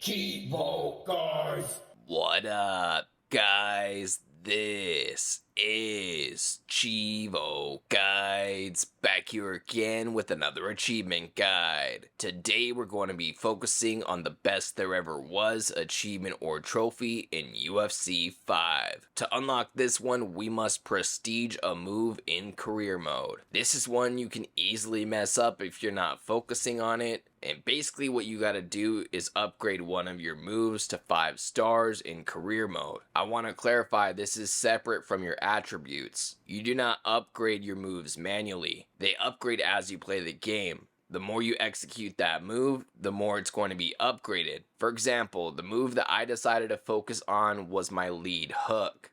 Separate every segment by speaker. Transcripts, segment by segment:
Speaker 1: Cheevo, guys!
Speaker 2: What up, guys? This is Cheevo Guides, back here again with another achievement guide. Today we're going to be focusing on the best there ever was achievement or trophy in UFC 5. To unlock this one, we must prestige a move in career mode. This is one you can easily mess up if you're not focusing on it. And basically what you gotta do is upgrade one of your moves to 5 stars in career mode. I want to clarify, this is separate from your attributes. You do not upgrade your moves manually. They upgrade as you play the game. The more you execute that move, the more it's going to be upgraded. For example, the move that I decided to focus on was my lead hook.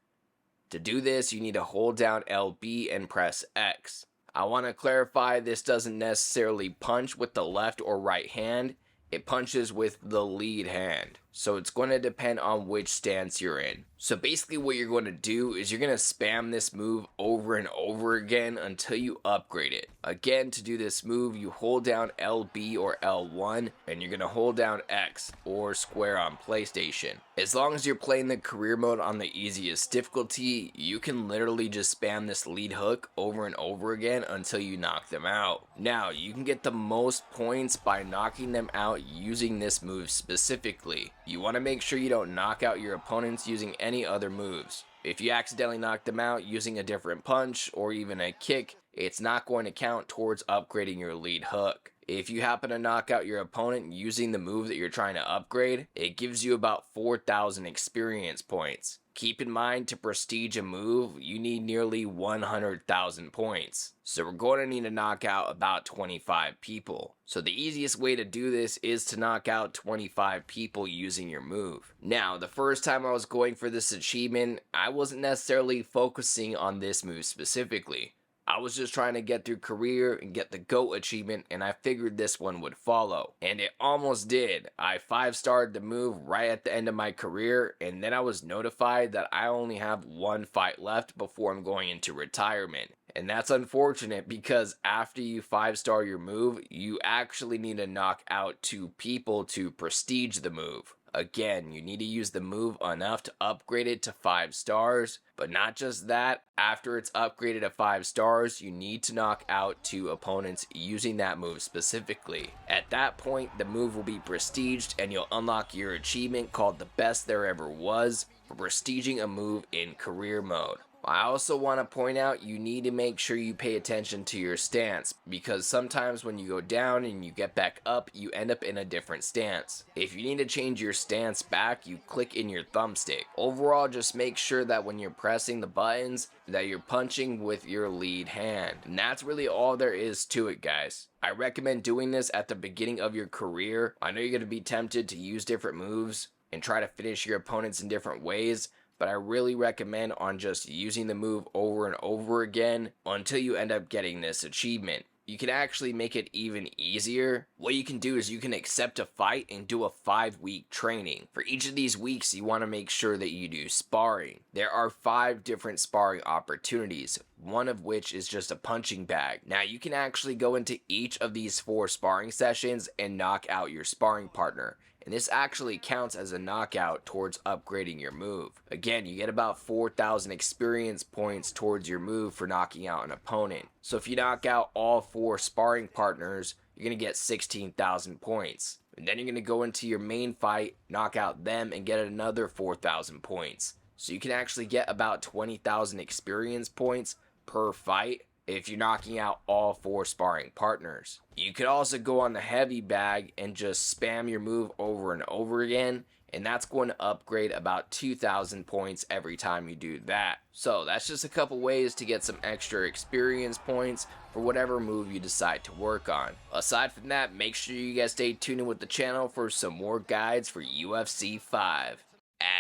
Speaker 2: To do this, you need to hold down LB and press X. I want to clarify, this doesn't necessarily punch with the left or right hand, it punches with the lead hand. So it's going to depend on which stance you're in. So basically what you're going to do is you're going to spam this move over and over again until you upgrade it. Again, to do this move, you hold down LB or L1 and you're going to hold down X or square on PlayStation. As long as you're playing the career mode on the easiest difficulty, you can literally just spam this lead hook over and over again until you knock them out. Now, you can get the most points by knocking them out using this move specifically. You want to make sure you don't knock out your opponents using any other moves. If you accidentally knock them out using a different punch or even a kick, it's not going to count towards upgrading your lead hook. If you happen to knock out your opponent using the move that you're trying to upgrade, it gives you about 4,000 experience points. Keep in mind, to prestige a move, you need nearly 100,000 points. So we're going to need to knock out about 25 people. So the easiest way to do this is to knock out 25 people using your move. Now, the first time I was going for this achievement, I wasn't necessarily focusing on this move specifically. I was just trying to get through career and get the GOAT achievement, and I figured this one would follow. And it almost did. I 5-starred the move right at the end of my career, and then I was notified that I only have one fight left before I'm going into retirement. And that's unfortunate because after you 5-star your move, you actually need to knock out 2 people to prestige the move. Again, you need to use the move enough to upgrade it to 5 stars, but not just that, after it's upgraded to 5 stars, you need to knock out 2 opponents using that move specifically. At that point, the move will be prestiged and you'll unlock your achievement called the best there ever was for prestiging a move in career mode. I also want to point out, you need to make sure you pay attention to your stance, because sometimes when you go down and you get back up, you end up in a different stance. If you need to change your stance back, you click in your thumbstick. Overall, just make sure that when you're pressing the buttons, that you're punching with your lead hand. And that's really all there is to it, guys. I recommend doing this at the beginning of your career. I know you're going to be tempted to use different moves and try to finish your opponents in different ways, but I really recommend on just using the move over and over again until you end up getting this achievement. You can actually make it even easier. What you can do is you can accept a fight and do a 5-week training. For each of these weeks, you want to make sure that you do sparring. There are 5 different sparring opportunities, one of which is just a punching bag. Now, you can actually go into each of these 4 sparring sessions and knock out your sparring partner. And this actually counts as a knockout towards upgrading your move. Again, you get about 4,000 experience points towards your move for knocking out an opponent. So if you knock out all 4 sparring partners, you're going to get 16,000 points. And then you're going to go into your main fight, knock out them, and get another 4,000 points. So you can actually get about 20,000 experience points per fight if you're knocking out all 4 sparring partners. You could also go on the heavy bag and just spam your move over and over again, and that's going to upgrade about 2,000 points every time you do that. So that's just a couple ways to get some extra experience points for whatever move you decide to work on. Aside from that, make sure you guys stay tuned in with the channel for some more guides for UFC 5.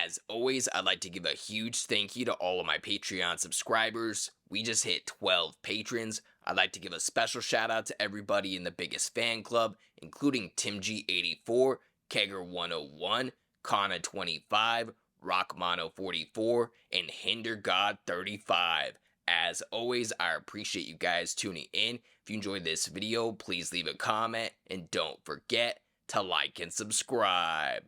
Speaker 2: As always, I'd like to give a huge thank you to all of my Patreon subscribers. We just hit 12 patrons. I'd like to give a special shout out to everybody in the biggest fan club, including TimG84, Kegger101, Kana25, Rockmono44, and HinderGod35. As always, I appreciate you guys tuning in. If you enjoyed this video, please leave a comment, and don't forget to like and subscribe.